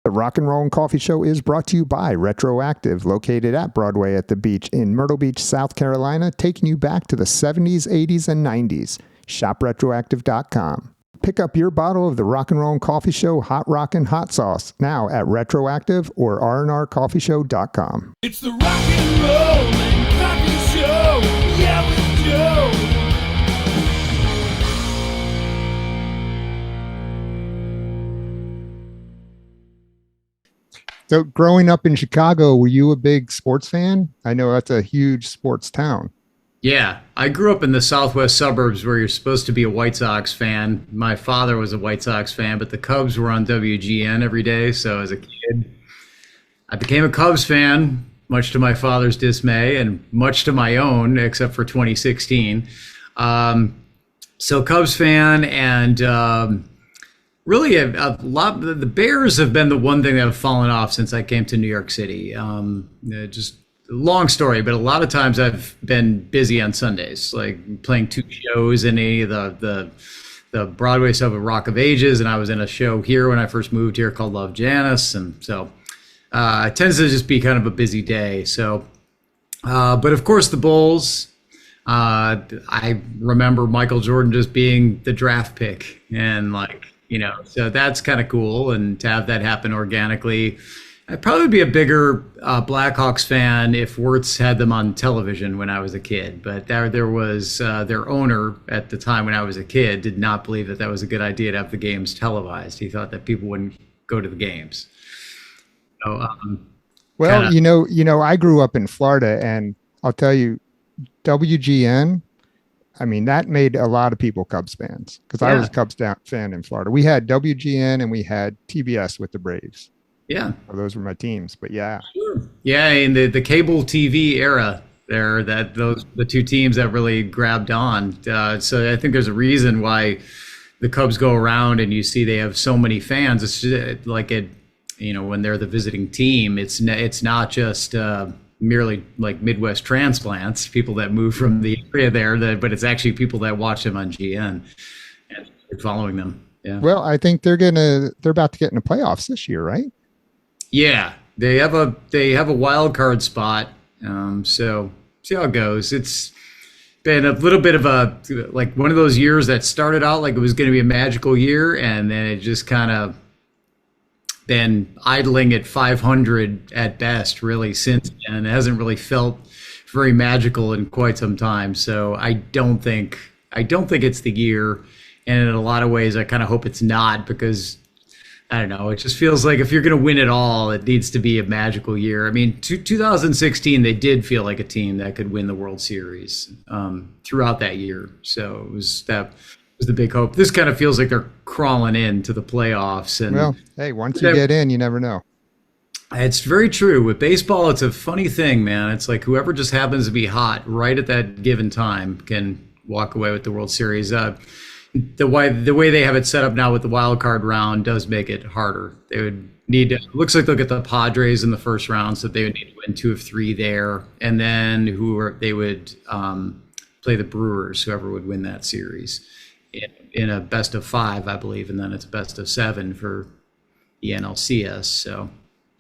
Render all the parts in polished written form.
The Rock and Roll and Coffee Show is brought to you by Retroactive, located at Broadway at the Beach in Myrtle Beach, South Carolina, taking you back to the 70s, 80s, and 90s. ShopRetroactive.com. Pick up your bottle of the Rock and Roll and Coffee Show Hot Rockin' Hot Sauce now at Retroactive or rnrcoffeeshow.com. It's the Rock and Roll and Coffee Show. Yeah, with Joe. So growing up in Chicago, were you a big sports fan? I know that's a huge sports town. Yeah, I grew up in the southwest suburbs where you're supposed to be a White Sox fan. My father was a White Sox fan, but the Cubs were on WGN every day. So as a kid, I became a Cubs fan, much to my father's dismay and much to my own, except for 2016. So Cubs fan, and really a lot. The Bears have been the one thing that have fallen off since I came to New York City. Just long story, but a lot of times I've been busy on Sundays, like playing 2 shows in the Broadway stuff of Rock of Ages, and I was in a show here when I first moved here called Love Janice, and so it tends to just be kind of a busy day. So, but of course the Bulls. I remember Michael Jordan just being the draft pick, and so that's kind of cool, and to have that happen organically. I'd probably be a bigger Blackhawks fan if Wirtz had them on television when I was a kid. But there was their owner at the time when I was a kid did not believe that was a good idea to have the games televised. He thought that people wouldn't go to the games. So, well, I grew up in Florida, and I'll tell you, WGN. I mean, that made a lot of people Cubs fans because I was a Cubs fan in Florida. We had WGN and we had TBS with the Braves. Yeah. Well, those were my teams, but yeah. Sure. Yeah, in the cable TV era there, the 2 teams that really grabbed on. So I think there's a reason why the Cubs go around and you see they have so many fans. It's just like when they're the visiting team, it's not just merely like Midwest transplants, people that move from the area there, but it's actually people that watch them on GN and following them. Yeah. Well, I think they're about to get in the playoffs this year, right? Yeah, they have a wild card spot. So see how it goes. It's been a little bit of like one of those years that started out like it was going to be a magical year, and then it just kind of been idling at 500 at best really since then. It hasn't really felt very magical in quite some time. So I don't think it's the year, and in a lot of ways I kind of hope it's not, because I don't know. It just feels like if you're going to win it all, it needs to be a magical year. I mean, 2016, they did feel like a team that could win the World Series throughout that year. So that was the big hope. This kind of feels like they're crawling into the playoffs. And well, hey, once you get in, you never know. It's very true. With baseball, it's a funny thing, man. It's like whoever just happens to be hot right at that given time can walk away with the World Series. The way they have it set up now with the wild card round does make it harder. They would need to, it looks like they'll get the Padres in the first round, so they would need to win 2 of 3 there, and then they would play the Brewers, whoever would win that series, in a best of 5, I believe, and then it's best of 7 for the NLCS. So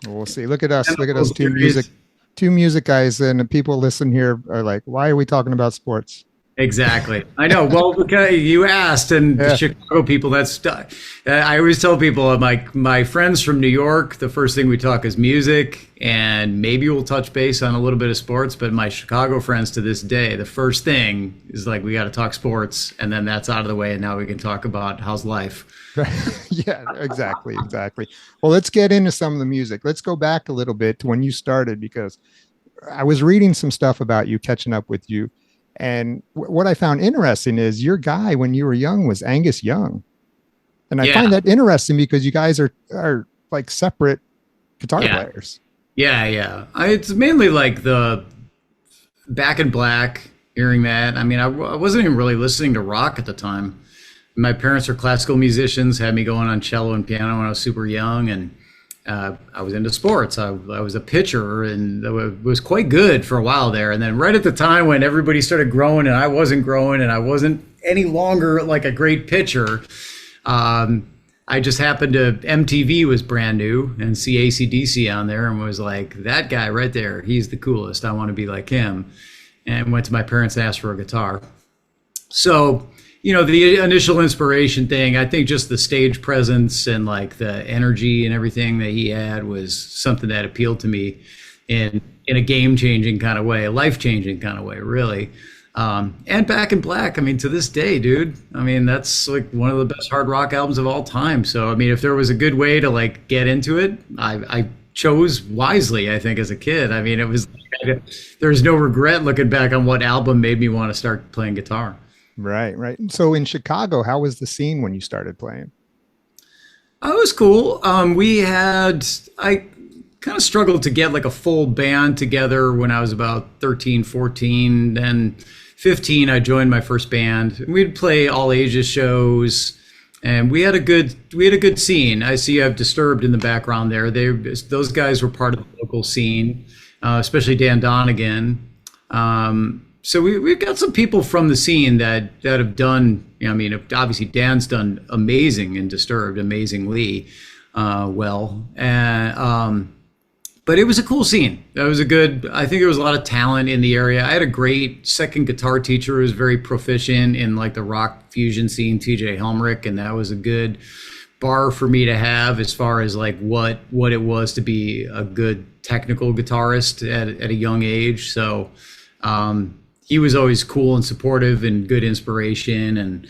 we'll see. Look at us. Look at those two music guys, and the people listen here are like, why are we talking about sports? Exactly. I know. Well, because you asked, and the Chicago people, I always tell people, my friends from New York, the first thing we talk is music, and maybe we'll touch base on a little bit of sports, but my Chicago friends to this day, the first thing is like, we got to talk sports, and then that's out of the way, and now we can talk about how's life. Yeah, exactly. Well, let's get into some of the music. Let's go back a little bit to when you started, because I was reading some stuff about you, catching up with you. And what I found interesting is your guy when you were young was Angus Young. And I find that interesting because you guys are like separate guitar players. Yeah. It's mainly like the Back in Black, hearing that. I mean, I wasn't even really listening to rock at the time. My parents are classical musicians, had me going on cello and piano when I was super young, and I was into sports. I was a pitcher, and it was quite good for a while there. And then right at the time when everybody started growing and I wasn't growing and I wasn't any longer like a great pitcher, I I just happened to, MTV was brand new, and see AC/DC on there, and was like, that guy right there, he's the coolest. I want to be like him. And went to my parents and asked for a guitar. So, you know, the initial inspiration thing, I think just the stage presence and like the energy and everything that he had was something that appealed to me in a game-changing kind of way, a life-changing kind of way, really. And Back in Black, I mean, to this day, dude, I mean, that's like one of the best hard rock albums of all time. So, I mean, if there was a good way to like get into it, I chose wisely, I think, as a kid. I mean, it was, there's no regret looking back on what album made me want to start playing guitar. Right. So in Chicago, how was the scene when you started playing? It was cool. I kind of struggled to get like a full band together when I was about 13, 14. Then 15, I joined my first band. We'd play all ages shows, and we had a good scene. I see you have Disturbed in the background there. Those guys were part of the local scene, especially Dan Donegan. So we've got some people from the scene that have done, you know, I mean, obviously Dan's done amazing in Disturbed, amazingly well. And, but it was a cool scene. I think there was a lot of talent in the area. I had a great second guitar teacher who was very proficient in like the rock fusion scene, TJ Helmrich, and that was a good bar for me to have as far as like what it was to be a good technical guitarist at a young age. So, he was always cool and supportive and good inspiration. And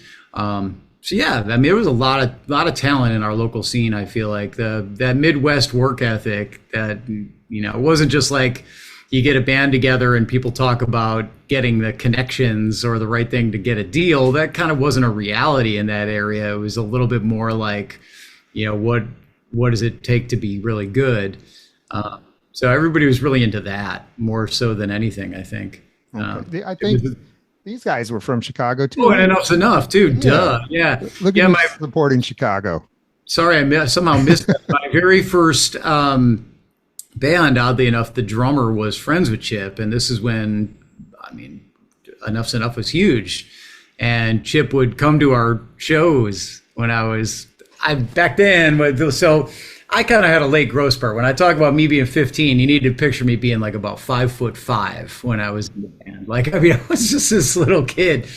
so, yeah, I mean, there was a lot of talent in our local scene. I feel like that Midwest work ethic that, you know, it wasn't just like you get a band together and people talk about getting the connections or the right thing to get a deal. That kind of wasn't a reality in that area. It was a little bit more like, you know, what does it take to be really good? So everybody was really into that more so than anything, I think. Okay. I think these guys were from Chicago too. Oh, and Enuff Z Nuff too. Yeah. Duh. Yeah. Look at me supporting Chicago. Sorry, I somehow missed my very first band. Oddly enough, the drummer was friends with Chip, and this is when, I mean, Enuff Z Nuff was huge, and Chip would come to our shows when back then. So I kind of had a late growth spurt. When I talk about me being 15, you need to picture me being like about 5'5" when I was in the band. Like, I mean, I was just this little kid,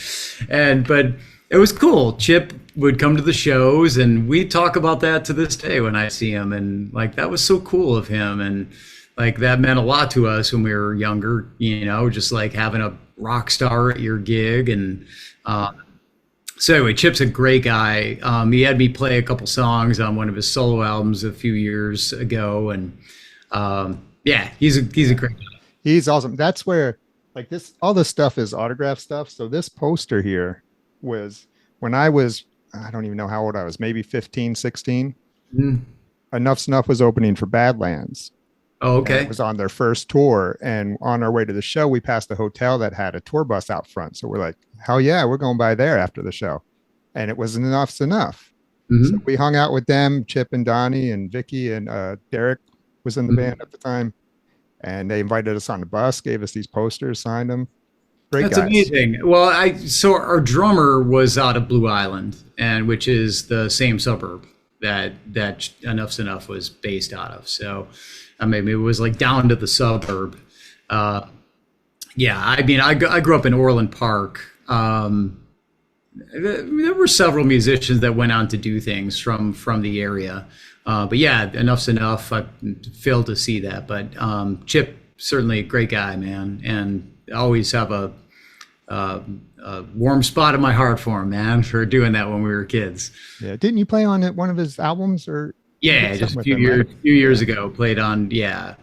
but it was cool. Chip would come to the shows, and we talk about that to this day when I see him. And like, that was so cool of him, and like that meant a lot to us when we were younger. You know, just like having a rock star at your gig. And so anyway, Chip's a great guy. He had me play a couple songs on one of his solo albums a few years ago, and yeah, he's a great guy. He's awesome. That's where like all this stuff is autograph stuff. So this poster here was when I don't even know how old I was, maybe 15, 16. Enuff Z Nuff was opening for Badlands. Oh, okay. It was on their first tour, and on our way to the show, we passed a hotel that had a tour bus out front. So we're like, hell yeah, we're going by there after the show. And it was Enuff Z Nuff. So we hung out with them, Chip and Donnie and Vicky, and Derek was in the band at the time. And they invited us on the bus, gave us these posters, signed them. Great That's guys. Amazing. Well, so our drummer was out of Blue Island, and which is the same suburb that Enuff Z Nuff was based out of. So, I mean, it was like down to the suburb. Yeah, I mean, I grew up in Orland Park. There were several musicians that went on to do things from the area. But yeah, Enuff Z Nuff, I failed to see that. But Chip, certainly a great guy, man. And I always have a warm spot in my heart for him, man, for doing that when we were kids. Yeah. Didn't you play on one of his albums or? Yeah, just a few years ago, played on,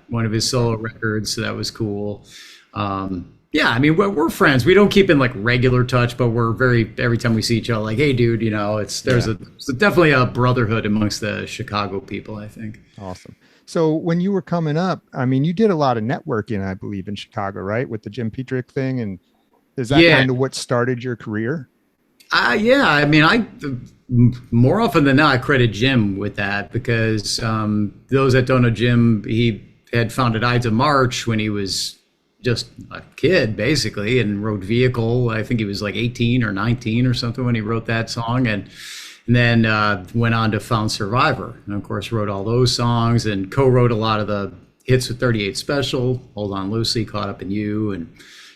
one of his solo records. So that was cool. Yeah, I mean, we're friends. We don't keep in like regular touch, but we're every time we see each other, like, hey, dude, you know, there's definitely a brotherhood amongst the Chicago people, I think. Awesome. So when you were coming up, I mean, you did a lot of networking, I believe, in Chicago, right? With the Jim Peterik thing. And is that kind of what started your career? Yeah, I mean, more often than not, I credit Jim with that because those that don't know Jim, he had founded Ides of March when he was just a kid, basically, and wrote Vehicle. I think he was like 18 or 19 or something when he wrote that song. And And then went on to found Survivor, and of course wrote all those songs and co-wrote a lot of the hits with 38 Special, Hold On Loosely, Caught Up in You, and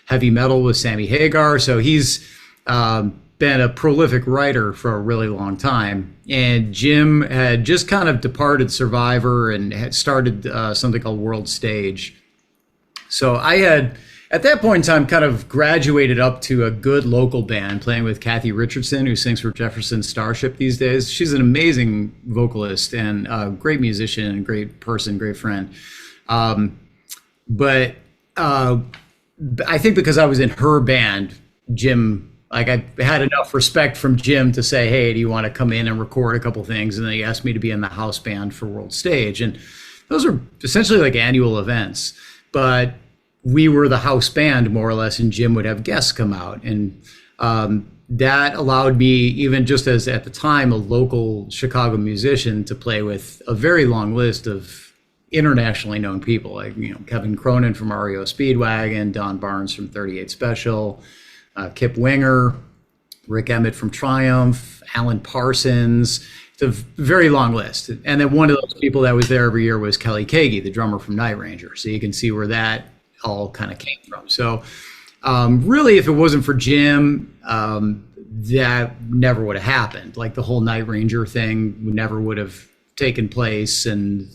Heavy Metal with Sammy Hagar. So he's been a prolific writer for a really long time. And Jim had just kind of departed Survivor and had started something called World Stage. So I had, at that point in time, kind of graduated up to a good local band, playing with Cathy Richardson, who sings for Jefferson Starship these days. She's an amazing vocalist and a great musician and great person, great friend. But I think because I was in her band, Jim, like I had enough respect from Jim to say, hey, do you want to come in and record a couple things? And then he asked me to be in the house band for World Stage. And those are essentially like annual events. But we were the house band more or less, and Jim would have guests come out. And that allowed me, even just as at the time a local Chicago musician, to play with a very long list of internationally known people, like, you know, Kevin Cronin from REO Speedwagon, Don Barnes from 38 Special, Kip Winger, Rick Emmett from Triumph, Alan Parsons. It's a very long list. And then one of those people that was there every year was Kelly Kagi, the drummer from Night Ranger. So you can see where that all kind of came from. So really, if it wasn't for Jim, that never would have happened. Like the whole Night Ranger thing never would have taken place, and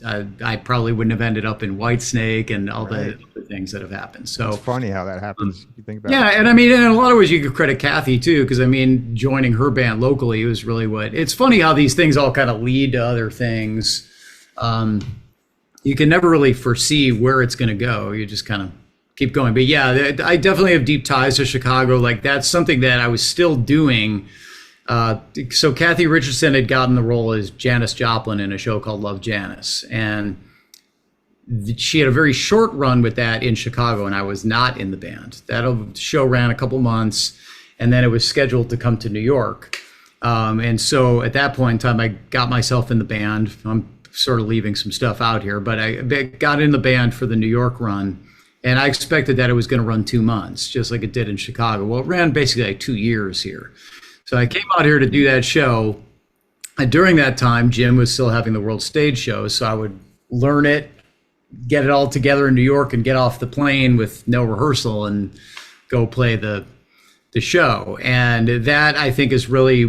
I probably wouldn't have ended up in Whitesnake and all the other things that have happened. So it's funny how that happens. If you think about it. And I mean, in a lot of ways, you could credit Cathy too, because I mean, joining her band locally was really what. It's funny how these things all kind of lead to other things. You can never really foresee where it's going to go. You just kind of keep going. But yeah, I definitely have deep ties to Chicago. Like that's something that I was still doing. So Cathy Richardson had gotten the role as Janis Joplin in a show called Love Janis. And she had a very short run with that in Chicago, and I was not in the band. That show ran a couple months, and then it was scheduled to come to New York. And so at that point in time, I got myself in the band. I'm sort of leaving some stuff out here, but I got in the band for the New York run. And I expected that it was going to run 2 months, just like it did in Chicago. Well, it ran basically like 2 years here. So I came out here to do that show. And during that time, Jim was still having the World Stage show. So I would learn it, get it all together in New York, and get off the plane with no rehearsal and go play the show. And that, I think, is really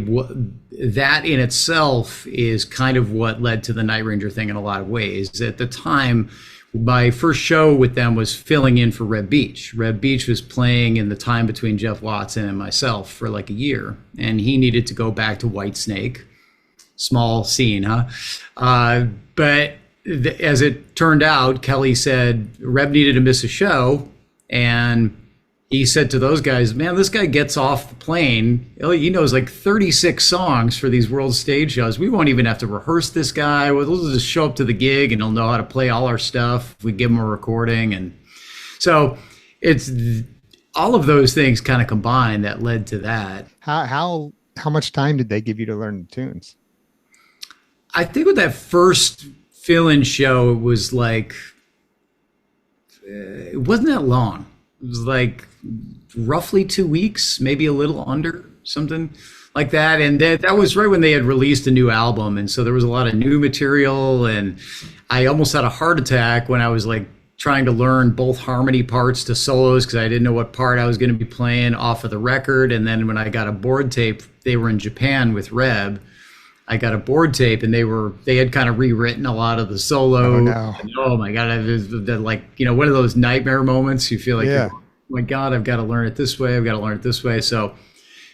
that in itself is kind of what led to the Night Ranger thing in a lot of ways. At the time, my first show with them was filling in for Reb Beach. Reb Beach was playing in the time between Jeff Watson and myself for like a year, and he needed to go back to Whitesnake. Small scene, huh? But as it turned out, Kelly said Reb needed to miss a show, and he said to those guys, man, this guy gets off the plane. He knows like 36 songs for these World Stage shows. We won't even have to rehearse this guy. We'll just show up to the gig and he'll know how to play all our stuff if we give him a recording. And so it's all of those things kind of combined that led to that. How much time did they give you to learn the tunes? I think with that first fill-in show, it was like, it wasn't that long. It was like roughly 2 weeks, maybe a little under, something like that. And that was right when they had released a new album. And so there was a lot of new material. And I almost had a heart attack when I was like trying to learn both harmony parts to solos, because I didn't know what part I was going to be playing off of the record. And then when I got a board tape, they were in Japan with Reb. I got a board tape, and they had kind of rewritten a lot of the solo. Oh, no. And, oh my God, like, you know, one of those nightmare moments. You feel like, yeah. Oh my God, I've got to learn it this way. I've got to learn it this way. So it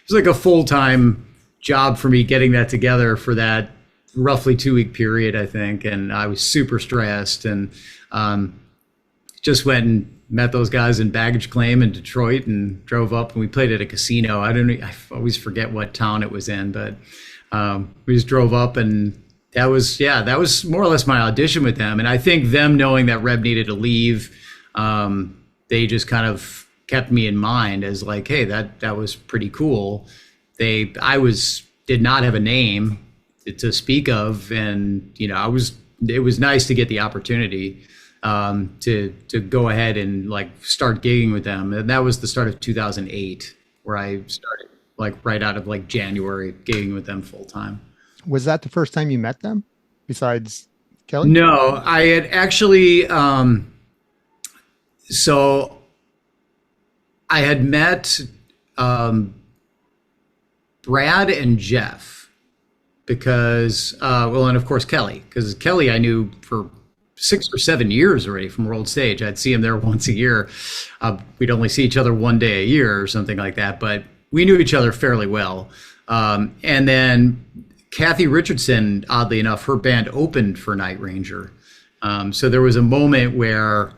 was like a full-time job for me getting that together for that roughly 2 week period, I think. And I was super stressed, and just went and met those guys in Baggage Claim in Detroit and drove up, and we played at a casino. I always forget what town it was in, but we just drove up, and that was more or less my audition with them. And I think them knowing that Reb needed to leave, they just kind of kept me in mind as like, hey, that was pretty cool. Did not have a name to speak of, and you know, it was nice to get the opportunity to go ahead and like start gigging with them. And that was the start of 2008, where I started like right out of like January gigging with them full time. Was that the first time you met them besides Kelly? No, I had actually, so I had met Brad and Jeff because, well, and of course Kelly, because Kelly I knew for 6 or 7 years already from World Stage. I'd see him there once a year. We'd only see each other one day a year or something like that, but we knew each other fairly well. And then Cathy Richardson, oddly enough, her band opened for Night Ranger. So there was a moment where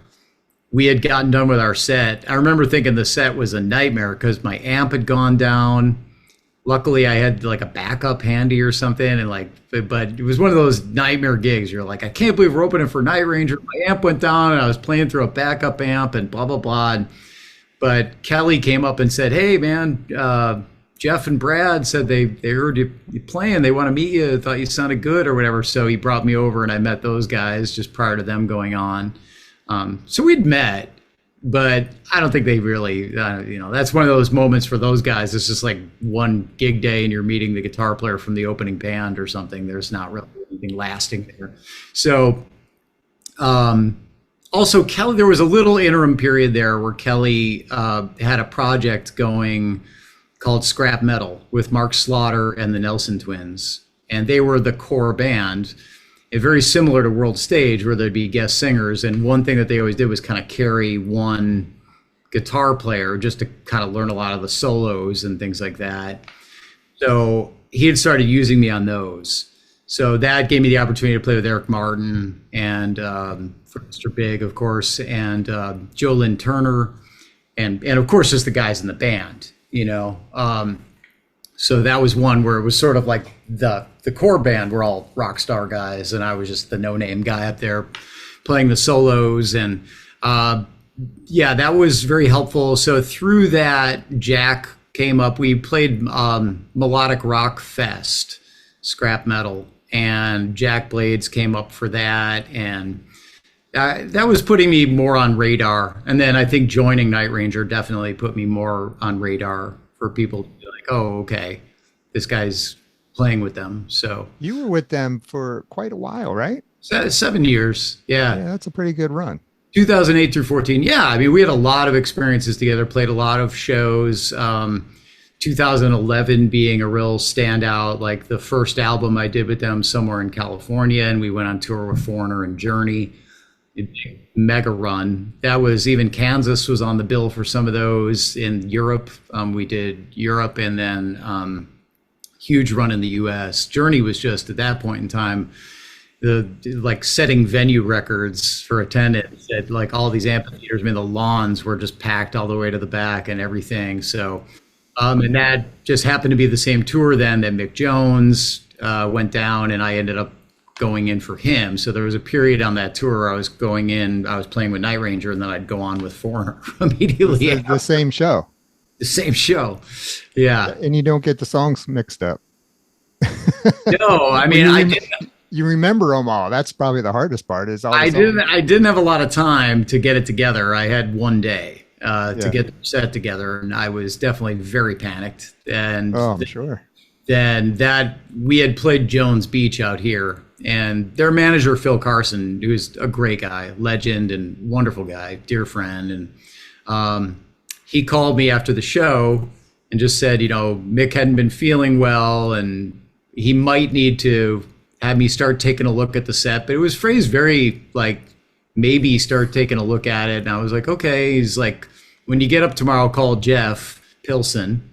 we had gotten done with our set. I remember thinking the set was a nightmare because my amp had gone down. Luckily, I had like a backup handy or something, and but it was one of those nightmare gigs. You're like, I can't believe we're opening for Night Ranger. My amp went down, and I was playing through a backup amp, and blah blah blah. But Kelly came up and said, "Hey, man, Jeff and Brad said they heard you playing. They want to meet you. Thought you sounded good or whatever." So he brought me over, and I met those guys just prior to them going on. So we'd met, but I don't think they really, that's one of those moments for those guys. It's just like one gig day and you're meeting the guitar player from the opening band or something. There's not really anything lasting there. So also Kelly, there was a little interim period there where Kelly had a project going called Scrap Metal with Mark Slaughter and the Nelson Twins. And they were the core band. Very similar to World Stage, where there'd be guest singers, and one thing that they always did was kind of carry one guitar player just to kind of learn a lot of the solos and things like that. So he had started using me on those. So that gave me the opportunity to play with Eric Martin and Mr. Big, of course, and Joe Lynn Turner, and of course just the guys in the band, So that was one where it was sort of like the core band were all rock star guys, and I was just the no-name guy up there playing the solos. And that was very helpful. So through that, Jack came up. We played Melodic Rock Fest, Scrap Metal, and Jack Blades came up for that. And that was putting me more on radar. And then I think joining Night Ranger definitely put me more on radar for people to be like, oh, okay, this guy's playing with them. So you were with them for quite a while, right? 7 years. Yeah, that's a pretty good run. 2008 through 14. Yeah, I mean, we had a lot of experiences together, played a lot of shows. 2011 being a real standout, like the first album I did with them somewhere in California, and we went on tour with Foreigner and Journey. Mega run. That was, even Kansas was on the bill for some of those. In Europe, we did Europe, and then huge run in the US. Journey was just at that point in time like setting venue records for attendance at like all these amphitheaters. I mean, the lawns were just packed all the way to the back and everything. So and that just happened to be the same tour then that Mick Jones went down, and I ended up going in for him. So there was a period on that tour where I was playing with Night Ranger, and then I'd go on with Foreigner immediately. The same show. The same show. Yeah. And you don't get the songs mixed up. No, I mean, you remember them all. That's probably the hardest part. I didn't have a lot of time to get it together. I had one day to get the set together, and I was definitely very panicked. And I'm sure. Then we had played Jones Beach out here, and their manager, Phil Carson, who's a great guy, legend and wonderful guy, dear friend. And he called me after the show and just said, Mick hadn't been feeling well, and he might need to have me start taking a look at the set. But it was phrased very like, maybe start taking a look at it. And I was like, okay. He's like, when you get up tomorrow, call Jeff Pilson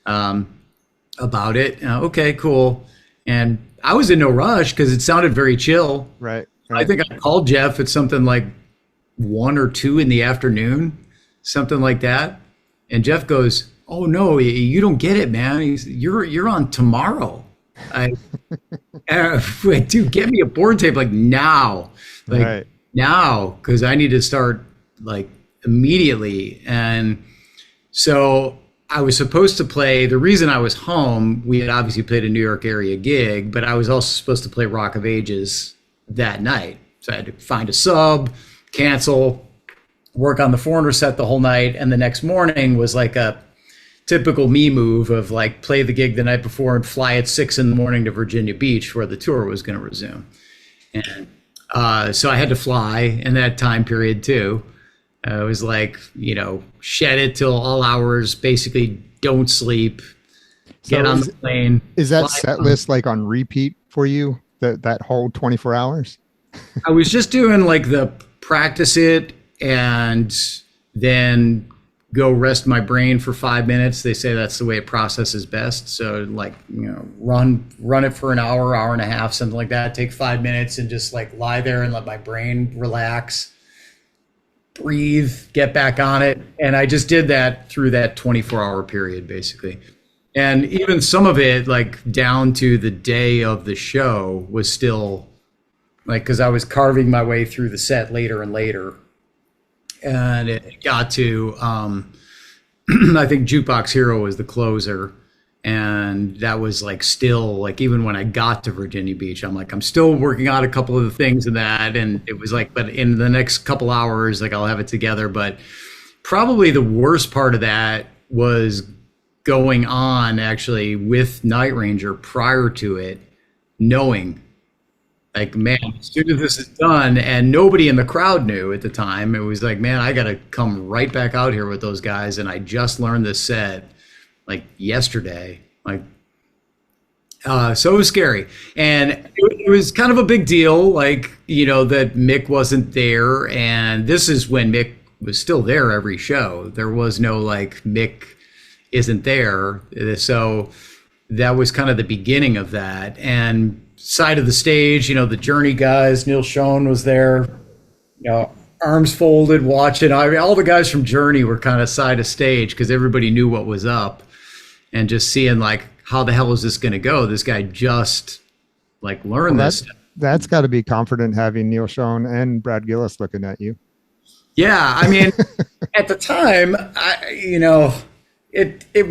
about it. Okay, cool. And I was in no rush because it sounded very chill. Right. I think I called Jeff at something like 1 or 2 in the afternoon, something like that. And Jeff goes, "Oh no, you don't get it, man. You're on tomorrow." Dude, get me a board tape now, now, because I need to start like immediately. And so I was supposed to play. The reason I was home, we had obviously played a New York area gig, but I was also supposed to play Rock of Ages that night. So I had to find a sub, cancel, work on the Foreigner set the whole night, and the next morning was like a typical me move of like play the gig the night before and fly at 6 a.m. to Virginia Beach where the tour was going to resume. And so I had to fly in that time period too. It was like, shed it till all hours, basically don't sleep, get on the plane. Is that set list like on repeat for you, that whole 24 hours? I was just doing like the practice it and then go rest my brain for 5 minutes. They say that's the way it processes best. So like, run it for an hour, hour and a half, something like that. Take 5 minutes and just like lie there and let my brain relax, breathe, get back on it. And I just did that through that 24-hour period, basically. And even some of it, like down to the day of the show, was still like, because I was carving my way through the set later and later. And it got to, I think Jukebox Hero was the closer. And that was like still, like even when I got to Virginia Beach, I'm like, I'm still working out a couple of the things in that. And it was like, but in the next couple hours, like I'll have it together. But probably the worst part of that was going on actually with Night Ranger prior to it, knowing like, man, as soon as this is done, and nobody in the crowd knew at the time, it was like, man, I got to come right back out here with those guys. And I just learned this set like yesterday, like, so it was scary. And it was kind of a big deal, like, that Mick wasn't there. And this is when Mick was still there every show. There was no like, Mick isn't there. So that was kind of the beginning of that. And side of the stage, the Journey guys, Neil Schon was there, arms folded, watching. All the guys from Journey were kind of side of stage because everybody knew what was up, and just seeing like, how the hell is this going to go? This guy just like learned this. That's got to be confident having Neil Schon and Brad Gillis looking at you. Yeah, I mean, at the time, it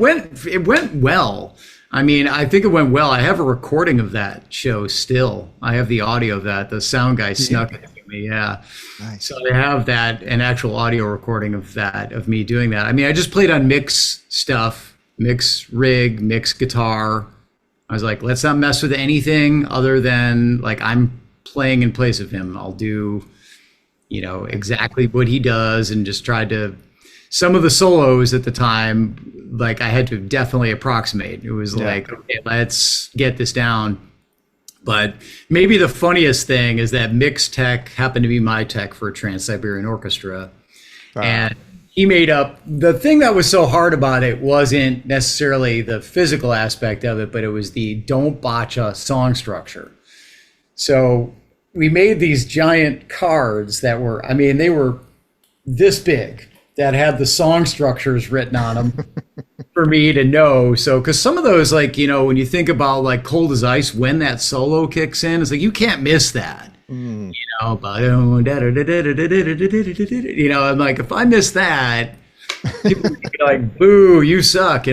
went well. I mean, I think it went well. I have a recording of that show still. I have the audio of that. The sound guy snuck it to me. Yeah. Nice. So I have that, an actual audio recording of that, of me doing that. I mean, I just played on Mick's stuff, Mick's rig, Mick's guitar. I was like, let's not mess with anything other than like, I'm playing in place of him. I'll do, exactly what he does, and just tried to, some of the solos at the time, like I had to definitely approximate. It was like, okay, let's get this down. But maybe the funniest thing is that Mick's tech happened to be my tech for Trans-Siberian Orchestra. And he made up, the thing that was so hard about it wasn't necessarily the physical aspect of it, but it was the don't botch a song structure. So we made these giant cards that were, I mean, they were this big, that had the song structures written on them for me to know. So, because some of those, like, when you think about like Cold as Ice, when that solo kicks in, it's like, you can't miss that. I'm like, if I miss that, people would be like, boo, you suck,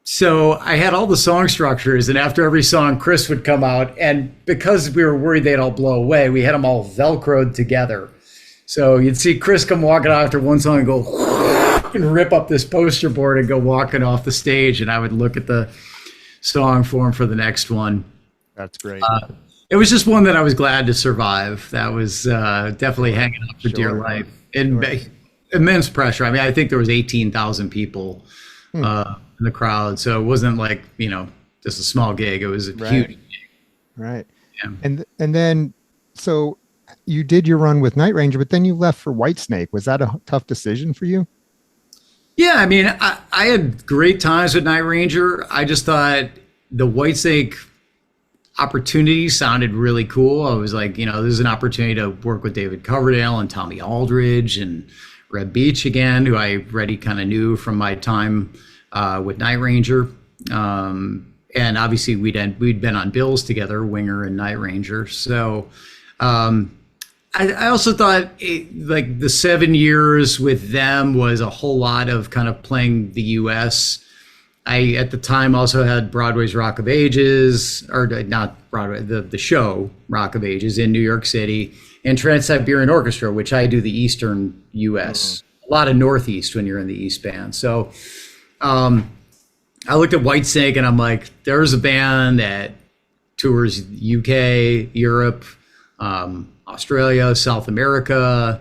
So I had all the song structures, and after every song, Chris would come out, and because we were worried they'd all blow away, we had them all Velcroed together. So you'd see Chris come walking out after one song and go and rip up this poster board and go walking off the stage, and I would look at the song for him for the next one. That's great. It was just one that I was glad to survive. That was definitely hanging up for dear life. And immense pressure. I mean, I think there was 18,000 people in the crowd, so it wasn't like, just a small gig. It was a huge gig. Right. Yeah. And then, so you did your run with Night Ranger, but then you left for Whitesnake. Was that a tough decision for you? Yeah, I mean, I had great times with Night Ranger. I just thought the Whitesnake opportunity sounded really cool. I was like, there's an opportunity to work with David Coverdale and Tommy Aldridge and Reb Beach again, who I already kind of knew from my time with Night Ranger. And obviously we'd been on bills together, Winger and Night Ranger. So I also thought like the 7 years with them was a whole lot of kind of playing the U.S. I, at the time, also had Broadway's Rock of Ages, or not Broadway, the show Rock of Ages in New York City, and Trans-Siberian Orchestra, which I do the Eastern U.S. A lot of Northeast when you're in the East Band. So I looked at Whitesnake and I'm like, there's a band that tours UK, Europe, Australia, South America.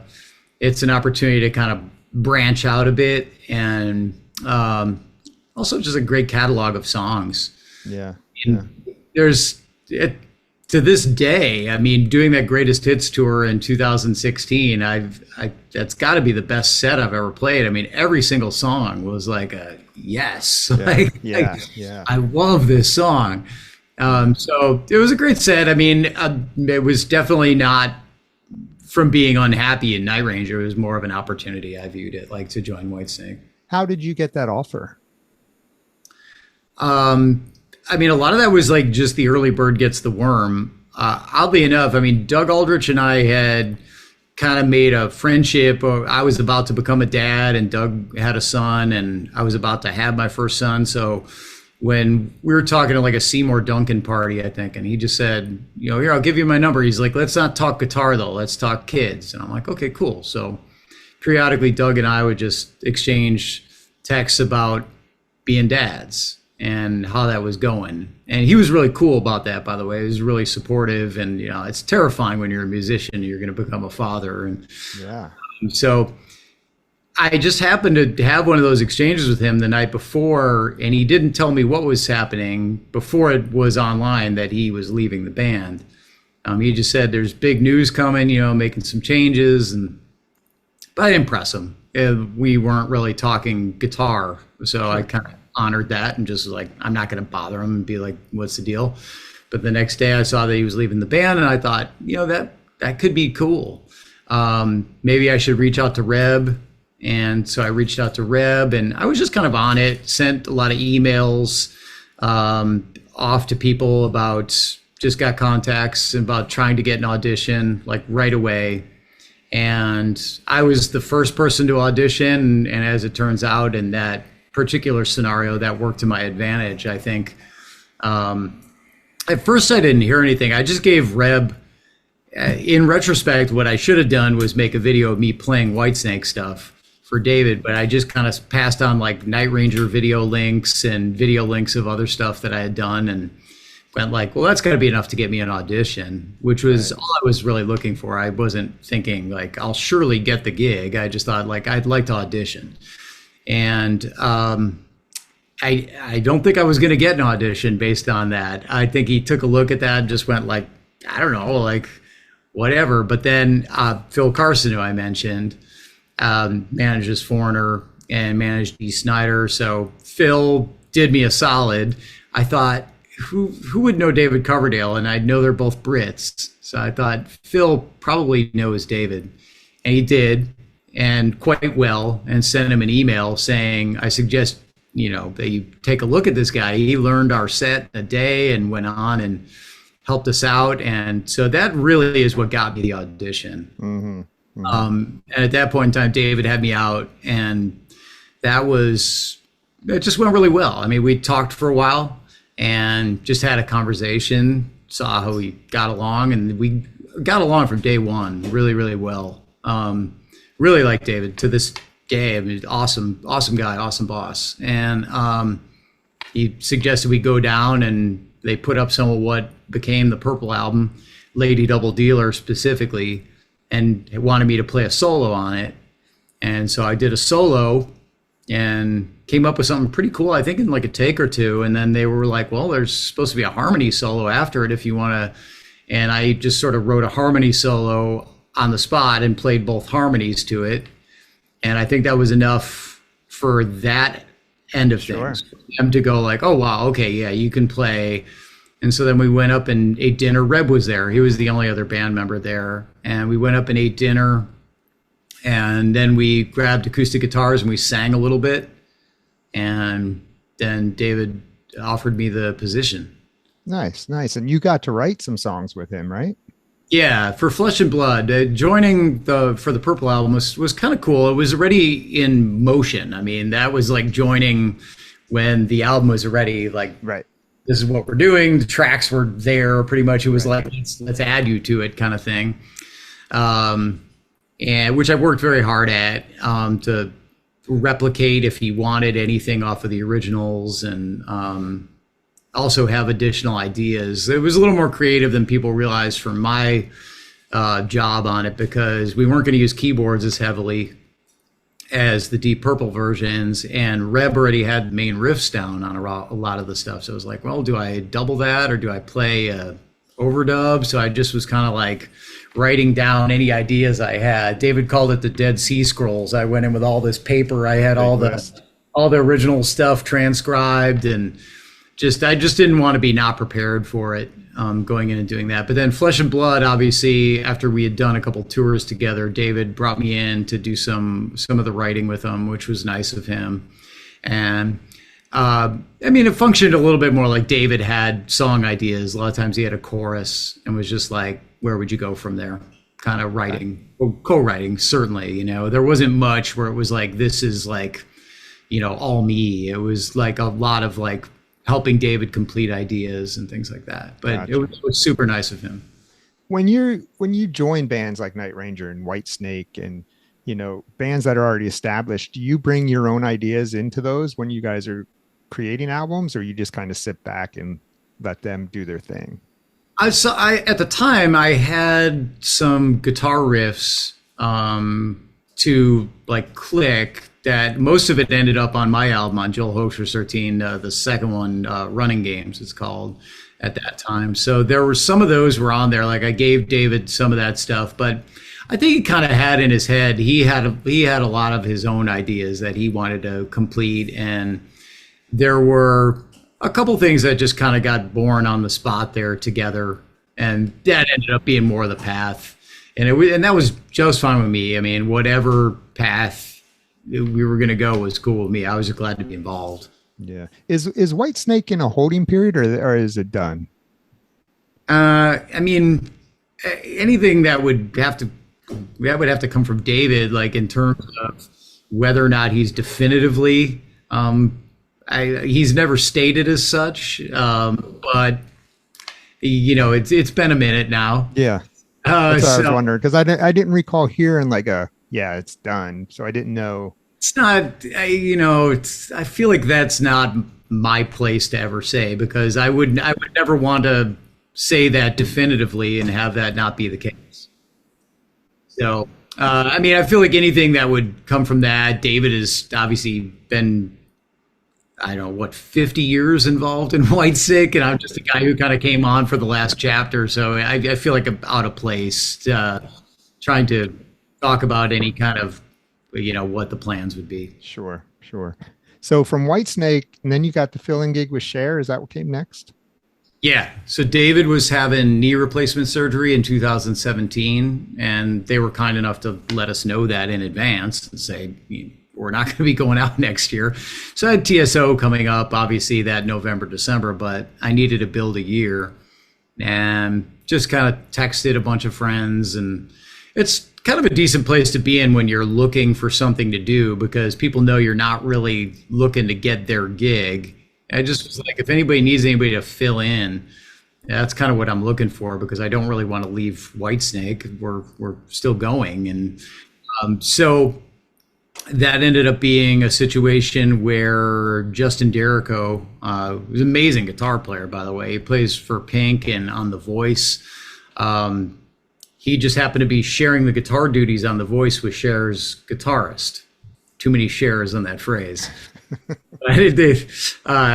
It's an opportunity to kind of branch out a bit, and also just a great catalog of songs. Yeah. There's to this day, I mean, doing that greatest hits tour in 2016, that's got to be the best set I've ever played. I mean, every single song was like a yes. Yeah. I love this song. So it was a great set. I mean, it was definitely not from being unhappy in Night Ranger. It was more of an opportunity. I viewed it like to join Whitesnake. How did you get that offer? I mean, a lot of that was like just the early bird gets the worm. Oddly enough, I mean, Doug Aldrich and I had kind of made a friendship. I was about to become a dad, and Doug had a son, and I was about to have my first son. So when we were talking to like a Seymour Duncan party, I think, and he just said, here, I'll give you my number. He's like, let's not talk guitar though. Let's talk kids. And I'm like, okay, cool. So periodically Doug and I would just exchange texts about being dads and how that was going. And he was really cool about that, by the way. He was really supportive, and it's terrifying when you're a musician, you're going to become a father. And so I just happened to have one of those exchanges with him the night before, and he didn't tell me what was happening before it was online that he was leaving the band. He just said, there's big news coming, making some changes, but I didn't press him. We weren't really talking guitar, so I kind of honored that and just was like, I'm not going to bother him and be like, what's the deal? But the next day I saw that he was leaving the band, and I thought, that could be cool. Maybe I should reach out to Reb. And so I reached out to Reb, and I was just kind of on it, sent a lot of emails off to people just got contacts about trying to get an audition like right away. And I was the first person to audition. And as it turns out, in that particular scenario, that worked to my advantage, I think. At first I didn't hear anything. I just gave Reb, in retrospect, what I should have done was make a video of me playing Whitesnake stuff for David, but I just kind of passed on like Night Ranger video links and video links of other stuff that I had done, and went like, well, that's got to be enough to get me an audition, which was all I was really looking for. I wasn't thinking like, I'll surely get the gig. I just thought like, I'd like to audition. And I don't think I was going to get an audition based on that. I think he took a look at that and just went like, I don't know, like whatever. But then Phil Carson, who I mentioned, manages Foreigner and managed Dee Snider. So Phil did me a solid. I thought, who would know David Coverdale? And I know they're both Brits. So I thought Phil probably knows David. And he did, and quite well, and sent him an email saying, I suggest, that you take a look at this guy. He learned our set in a day and went on and helped us out. And so that really is what got me the audition. Mm-hmm. And at that point in time, David had me out, and it just went really well. I mean, we talked for a while and just had a conversation, saw how we got along, and we got along from day one really, really well. Really like David to this day. I mean, awesome guy, awesome boss. And he suggested we go down, and they put up some of what became the Purple album, Lady Double Dealer specifically, and wanted me to play a solo on it. And so I did a solo and came up with something pretty cool, I think in like a take or two. And then they were like, well, there's supposed to be a harmony solo after it if you want to. And I just sort of wrote a harmony solo on the spot and played both harmonies to it. And I think that was enough for that end of things. For them to go like, oh, wow, okay, yeah, you can play. And so then we went up and ate dinner. Reb was there. He was the only other band member there. And we went up and ate dinner. And then we grabbed acoustic guitars and we sang a little bit. And then David offered me the position. Nice. And you got to write some songs with him, right? Yeah, for Flesh and Blood. Joining for the Purple album was kind of cool. It was already in motion. I mean, that was like joining when the album was already like, right. This is what we're doing. The tracks were there pretty much. It was like, let's add you to it kind of thing. And which I worked very hard at to replicate if he wanted anything off of the originals, and also have additional ideas. It was a little more creative than people realized for my job on it, because we weren't going to use keyboards as heavily as the Deep Purple versions, and Reb already had main riffs down on a lot of the stuff. So it was like, well, do I double that or do I play a overdub? So I just was kind of like writing down any ideas I had. David called it the Dead Sea Scrolls. I went in with all this paper. I had all the original stuff transcribed, and I just didn't want to be not prepared for it, going in and doing that. But then Flesh and Blood, obviously, after we had done a couple tours together, David brought me in to do some of the writing with him, which was nice of him. And I mean, it functioned a little bit more like David had song ideas. A lot of times he had a chorus and was just like, where would you go from there? Kind of writing, co-writing, certainly. You know, there wasn't much where it was like, this is like, you know, all me. It was like a lot of like helping David complete ideas and things like that. But Gotcha. it was super nice of him. When you join bands like Night Ranger and Whitesnake and, you know, bands that are already established, do you bring your own ideas into those when you guys are creating albums, or you just kind of sit back and let them do their thing? At the time I had some guitar riffs to like click, that most of it ended up on my album, on Joel Hoekstra 13, the second one, Running Games it's called at that time. So there were some of those were on there. Like I gave David some of that stuff, but I think he kind of had in his head, he had a lot of his own ideas that he wanted to complete. And there were a couple things that just kind of got born on the spot there together. And that ended up being more of the path. And that was just fine with me. I mean, whatever path we were going to go was cool with me. I was just glad to be involved. Yeah. Is Whitesnake in a holding period, or is it done? I mean, anything that would have to come from David, like in terms of whether or not he's definitively, he's never stated as such, but you know, it's been a minute now. Yeah. That's what I was wondering, because I didn't recall hearing like yeah, it's done. So I didn't know. It's not, you know, I feel like that's not my place to ever say, because I would never want to say that definitively and have that not be the case. So, I mean, I feel like anything that would come from that, David has obviously been, I don't know, what, 50 years involved in Whitesnake, and I'm just a guy who kind of came on for the last chapter. So I feel like I'm out of place trying to talk about any kind of, you know, what the plans would be. Sure. So from Whitesnake, and then you got the fill-in gig with Cher. Is that what came next? Yeah. So David was having knee replacement surgery in 2017, and they were kind enough to let us know that in advance and say, we're not going to be going out next year. So I had TSO coming up, obviously that November, December, but I needed to build a year, and just kind of texted a bunch of friends. And it's kind of a decent place to be in when you're looking for something to do, because people know you're not really looking to get their gig. I just was like, if anybody needs anybody to fill in, that's kind of what I'm looking for, because I don't really want to leave Whitesnake. We're still going. And so that ended up being a situation where Justin Derrico, who's an amazing guitar player, by the way, he plays for Pink and on The Voice. He just happened to be sharing the guitar duties on The Voice with Cher's guitarist. Too many Chers on that phrase. I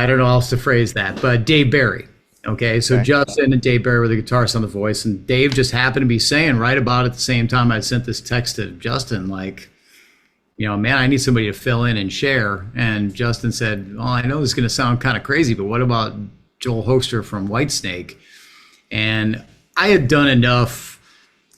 don't know how else to phrase that, but Dave Barry. Okay, so Justin and Dave Barry were the guitarists on The Voice, and Dave just happened to be saying right about at the same time I sent this text to Justin, like, you know, man, I need somebody to fill in and share. And Justin said, well, I know this is going to sound kind of crazy, but what about Joel Hoekstra from Whitesnake? And I had done enough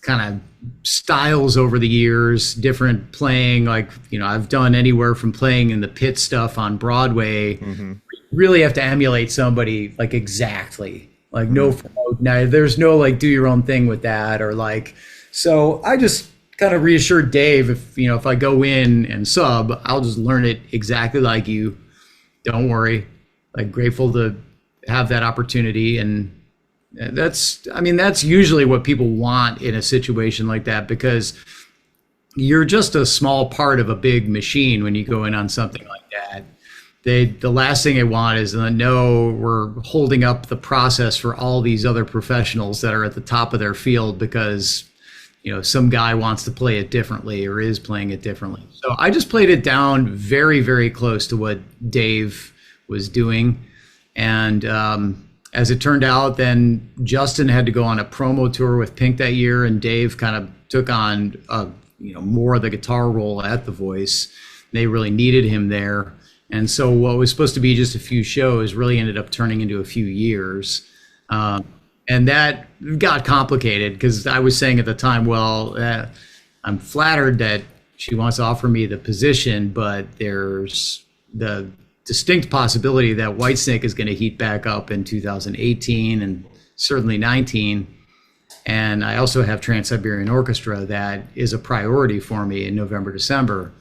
kind of styles over the years, different playing, like, you know, I've done anywhere from playing in the pit stuff on Broadway. Mm-hmm. You really have to emulate somebody like exactly, like no, there's no like do your own thing with that, or like, so I just kind of reassured Dave, if I go in and sub, I'll just learn it exactly like you. Don't worry. Like, grateful to have that opportunity. And that's usually what people want in a situation like that, because you're just a small part of a big machine when you go in on something like that. The last thing they want is to know we're holding up the process for all these other professionals that are at the top of their field because, you know, some guy wants to play it differently or is playing it differently. So I just played it down very, very close to what Dave was doing. And as it turned out, then Justin had to go on a promo tour with Pink that year, and Dave kind of took on, more of the guitar role at The Voice. They really needed him there. And so what was supposed to be just a few shows really ended up turning into a few years. And that got complicated because I was saying at the time, well, I'm flattered that she wants to offer me the position, but there's the distinct possibility that Whitesnake is going to heat back up in 2018 and certainly 19. And I also have Trans-Siberian Orchestra that is a priority for me in November, December.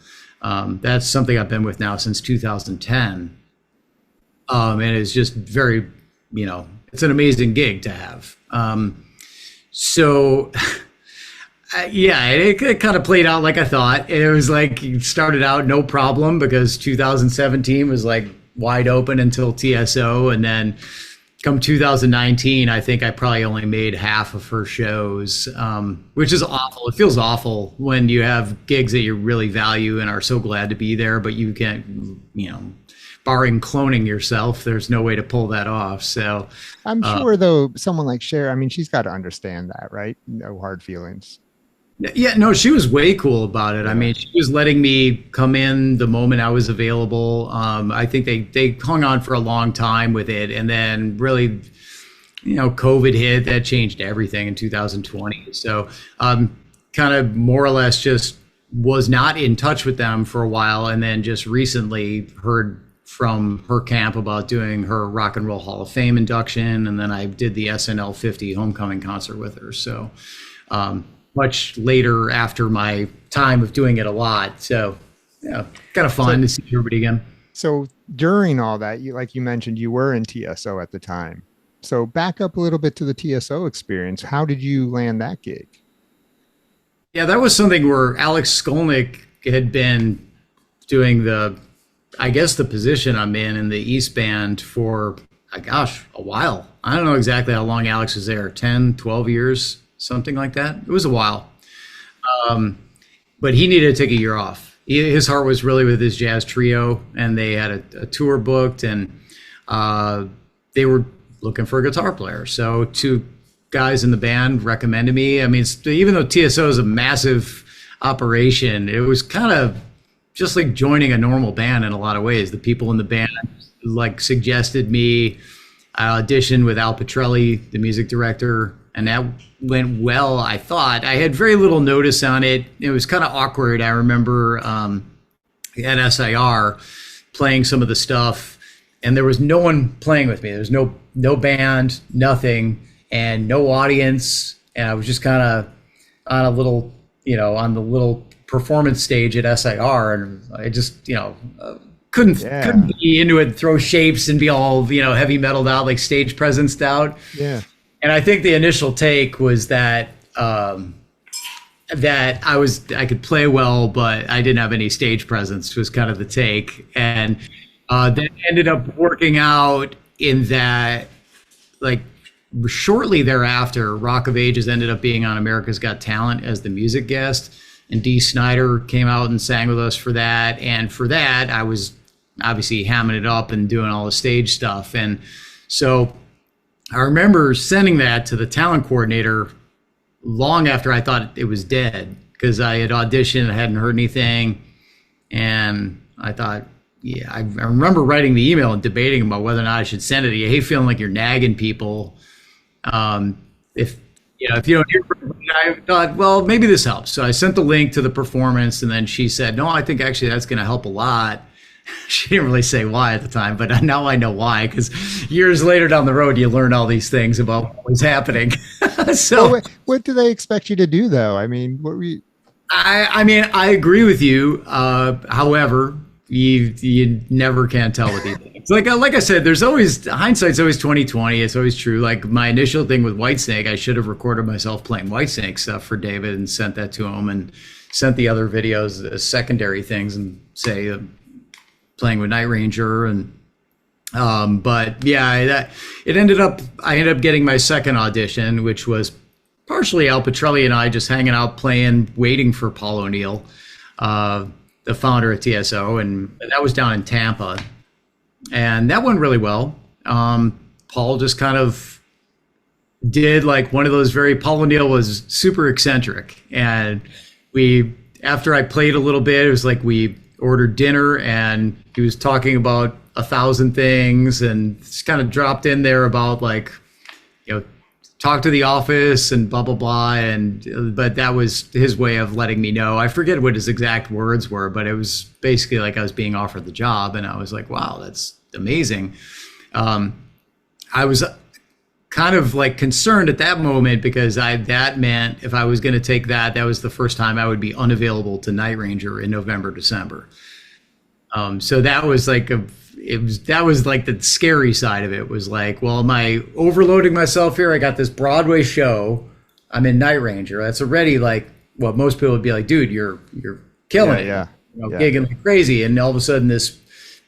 That's something I've been with now since 2010. And it's just very, it's an amazing gig to have. It kind of played out like I thought. It was like, it started out no problem because 2017 was like wide open until TSO. And then come 2019, I think I probably only made half of her shows, which is awful. It feels awful when you have gigs that you really value and are so glad to be there, but you can't, barring cloning yourself, there's no way to pull that off. So I'm sure, though, someone like Cher, I mean, she's got to understand that, right? No hard feelings. Yeah, no, she was way cool about it. Yeah. I mean, she was letting me come in the moment I was available. I think they hung on for a long time with it. And then really, COVID hit. That changed everything in 2020. So kind of more or less just was not in touch with them for a while. And then just recently heard from her camp about doing her Rock and Roll Hall of Fame induction. And then I did the SNL 50 homecoming concert with her. So much later after my time of doing it a lot. So yeah, kind of fun to see everybody again. So during all that, like you mentioned, you were in TSO at the time. So back up a little bit to the TSO experience. How did you land that gig? Yeah, that was something where Alex Skolnick had been doing the position I'm in the East Band for, a while. I don't know exactly how long Alex was there, 10, 12 years. Something like that. It was a while. But he needed to take a year off. His heart was really with his jazz trio, and they had a tour booked, and they were looking for a guitar player. So two guys in the band recommended me. I mean, even though TSO is a massive operation, it was kind of just like joining a normal band in a lot of ways. The people in the band suggested me. I auditioned with Al Petrelli, the music director, and that went well, I thought. I had very little notice on it. It was kind of awkward. I remember at SIR playing some of the stuff, and there was no one playing with me. There was no band, nothing, and no audience. And I was just kind of on a little, on the little performance stage at SIR, and I just, couldn't be into it, throw shapes and be all, heavy metaled out, like stage presence out. Yeah. And I think the initial take was that that I could play well, but I didn't have any stage presence, was kind of the take. And that ended up working out in that, shortly thereafter, Rock of Ages ended up being on America's Got Talent as the music guest. And Dee Snider came out and sang with us for that. And for that, I was obviously hamming it up and doing all the stage stuff. And so I remember sending that to the talent coordinator long after I thought it was dead, because I had auditioned, I hadn't heard anything. And I thought, I remember writing the email and debating about whether or not I should send it. You hate feeling like you're nagging people. If you don't hear from me, I thought, well, maybe this helps. So I sent the link to the performance, and then she said, no, I think actually that's going to help a lot. She didn't really say why at the time, but now I know why, because years later down the road, you learn all these things about what was happening. So what do they expect you to do, though? I mean, what were you? I agree with you. However, you never can tell with these things. So like I said, there's always hindsight's always 2020. It's always true. Like my initial thing with Whitesnake, I should have recorded myself playing Whitesnake stuff for David and sent that to him, and sent the other videos as secondary things, and say playing with Night Ranger. And but yeah, I ended up getting my second audition, which was partially Al Petrelli and I just hanging out playing, waiting for Paul O'Neill, the founder of TSO, and that was down in Tampa. And that went really well. Paul just kind of did like one of those Paul O'Neill was super eccentric. And after I played a little bit, it was like we ordered dinner and he was talking about 1,000 things, and just kind of dropped in there about like, talk to the office and blah, blah, blah. But that was his way of letting me know. I forget what his exact words were, but it was basically like I was being offered the job, and I was like, wow, that's amazing. I was kind of like concerned at that moment, because that meant if I was going to take that was the first time I would be unavailable to Night Ranger in November, December. So that was like that was like the scary side of it, was like, well, am I overloading myself here? I got this Broadway show. I'm in Night Ranger. That's already like what most people would be like, dude, you're killing it. Yeah. Gigging like crazy. And all of a sudden this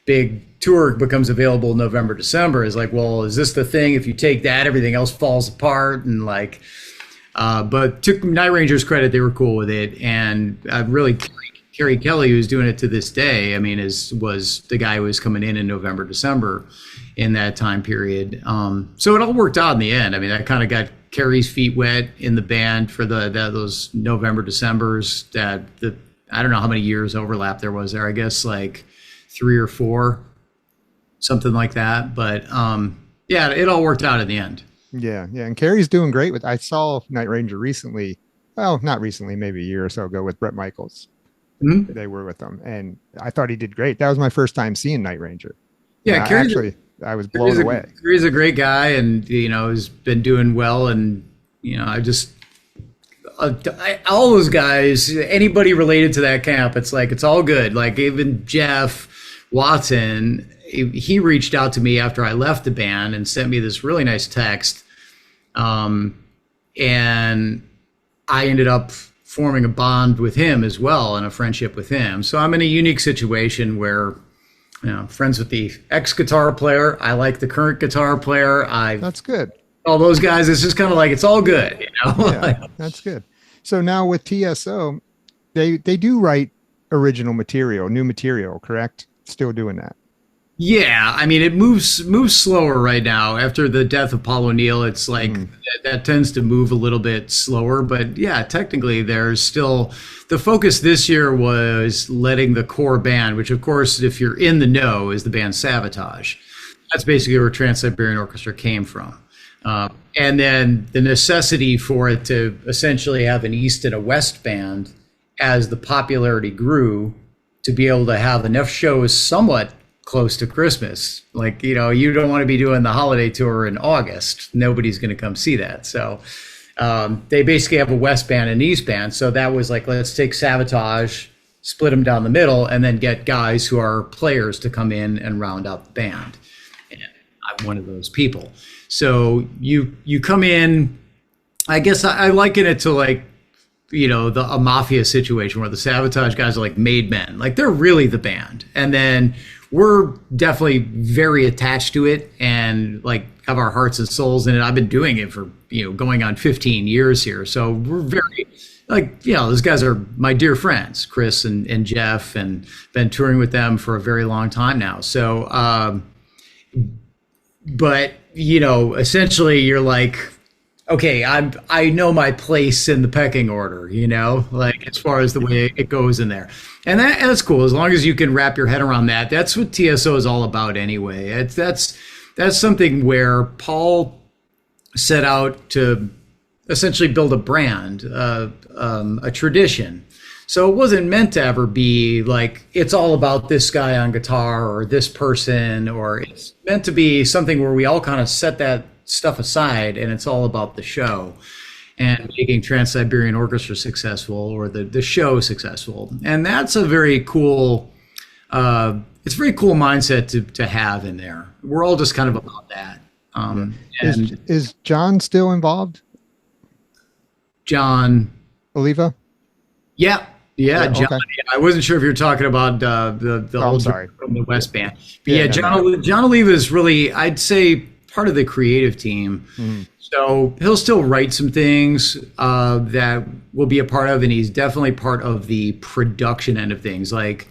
big tour becomes available in November, December. Is like, well, is this the thing? If you take that, everything else falls apart. And like, but to Night Ranger's credit, they were cool with it. And really, Kerry Kelly, who's doing it to this day, I mean, was the guy who was coming in November, December in that time period. So it all worked out in the end. I mean, I kind of got Kerry's feet wet in the band for those November, Decembers. I don't know how many years overlap there was there. I guess like 3 or 4, something like that. But yeah, it all worked out in the end. Yeah. And Kerry's doing great I saw Night Ranger recently. Well, not recently, maybe a year or so ago with Bret Michaels. Mm-hmm. They were with them, and I thought he did great. That was my first time seeing Night Ranger. Yeah, I was blown away. Kerry's a great guy, and has been doing well. And all those guys, anybody related to that camp, it's like it's all good. Like even Jeff Watson, he reached out to me after I left the band and sent me this really nice text, and I ended up forming a bond with him as well, and a friendship with him. So I'm in a unique situation where, friends with the ex-guitar player. I like the current guitar player. That's good. All those guys, it's just kind of like, it's all good, Yeah, that's good. So now with TSO, they do write original material, new material, correct? Still doing that. Yeah, I mean, it moves slower right now. After the death of Paul O'Neill, it's like that tends to move a little bit slower. But yeah, technically, there's still the focus this year was letting the core band, which of course, if you're in the know, is the band Sabotage. That's basically where Trans-Siberian Orchestra came from. And then the necessity for it to essentially have an East and a West band as the popularity grew to be able to have enough shows somewhat close to Christmas. Like, you don't want to be doing the holiday tour in August. Nobody's going to come see that. So they basically have a West band and East band. So that was like, let's take Sabotage, split them down the middle, and then get guys who are players to come in and round out the band. And I'm one of those people. So you come in, I guess I liken it to like, a mafia situation where the Sabotage guys are like made men. Like they're really the band. And then we're definitely very attached to it and like have our hearts and souls in it. I've been doing it for, going on 15 years here. So we're very like, those guys are my dear friends, Chris and Jeff, and been touring with them for a very long time now. So, but, essentially you're like, okay, I know my place in the pecking order, like as far as the way it goes in there. And that's cool. As long as you can wrap your head around that. That's what TSO is all about anyway. That's something where Paul set out to essentially build a brand, a tradition. So it wasn't meant to ever be like, it's all about this guy on guitar or this person, or it's meant to be something where we all kind of set that stuff aside and it's all about the show and making Trans-Siberian Orchestra successful, or the show successful. And that's a very cool it's a very cool mindset to have in there. We're all just kind of about that. Is Jon still involved? Jon Oliva? Yeah, Jon. okay. Yeah, I wasn't sure if you were talking about the old sorry. from the West Band. But Yeah, Jon Oliva is really, I'd say, part of the creative team. Mhm. So he'll still write some things that we'll be a part of, and he's definitely part of the production end of things, like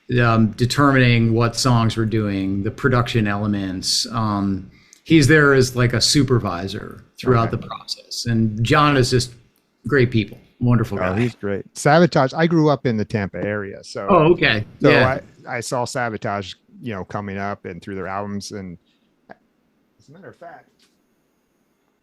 determining what songs we're doing, the production elements. He's there as like a supervisor throughout the process. And Jon is just great people, wonderful guy. Oh, he's great. Sabotage. I grew up in the Tampa area, so Okay. so Yeah. I saw Sabotage, coming up and through their albums. And as a matter of fact,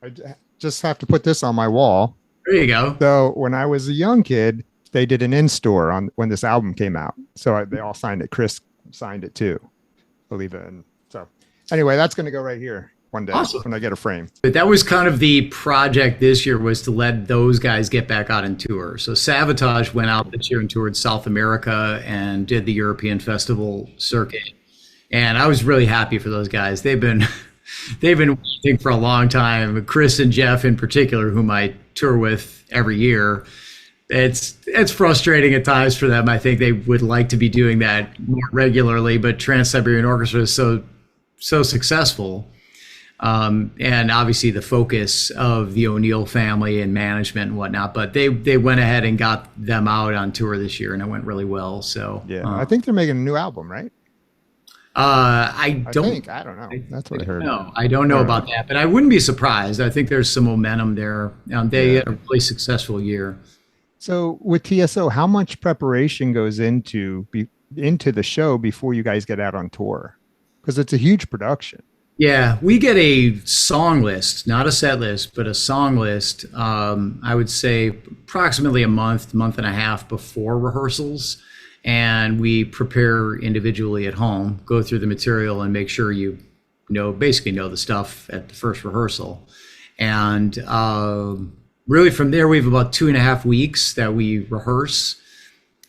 I just have to put this on my wall. There you go. So when I was a young kid, they did an in-store on when this album came out. So they all signed it. Chris signed it too, Oliva. And so anyway, that's going to go right here one day when I get a frame. But that was kind of the project this year, was to let those guys get back out and tour. So Sabotage went out this year and toured South America and did the European festival circuit. And I was really happy for those guys. They've been waiting for a long time. Chris and Jeff in particular, whom I tour with every year. It's frustrating at times for them. I think they would like to be doing that more regularly, but Trans-Siberian Orchestra is so successful. And obviously the focus of the O'Neill family and management and whatnot, but they went ahead and got them out on tour this year, and it went really well. So yeah, I think they're making a new album, right? I don't know. That's what I heard. No, I don't know about that, but I wouldn't be surprised. I think there's some momentum there. They had a really successful year. So with TSO, how much preparation goes into the show before you guys get out on tour? Because it's a huge production. Yeah, we get a song list, not a set list, but a song list. I would say approximately a month and a half before rehearsals. And we prepare individually at home, go through the material and make sure basically know the stuff at the first rehearsal. And really from there, we have about 2.5 weeks that we rehearse.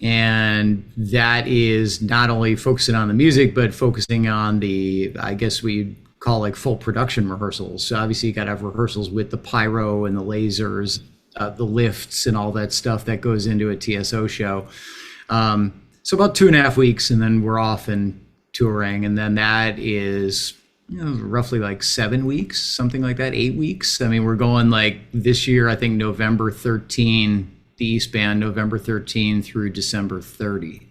And that is not only focusing on the music, but focusing on I guess we call like full production rehearsals. So obviously you got to have rehearsals with the pyro and the lasers, the lifts and all that stuff that goes into a TSO show. So about 2.5 weeks, and then we're off and touring. And then that is roughly like 7 weeks, something like that, 8 weeks. I mean, we're going like this year, I think November 13, the East Band, November 13 through December 30.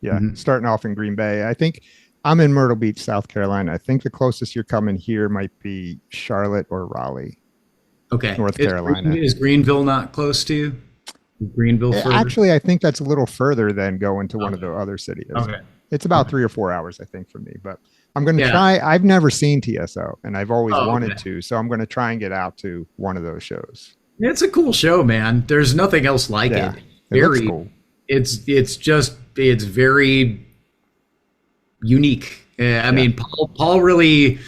Yeah, starting off in Green Bay. I think I'm in Myrtle Beach, South Carolina. I think the closest you're coming here might be Charlotte or Raleigh. Okay. North Carolina. Is Greenville not close to you? Greenville further? Actually, I think that's a little further than going to one of the other cities. Okay. It's about 3 or 4 hours, I think, for me. But I'm going to try. I've never seen TSO, and I've always wanted to. So I'm going to try and get out to one of those shows. It's a cool show, man. There's nothing else like it. It looks cool. It's very unique. I mean, Paul really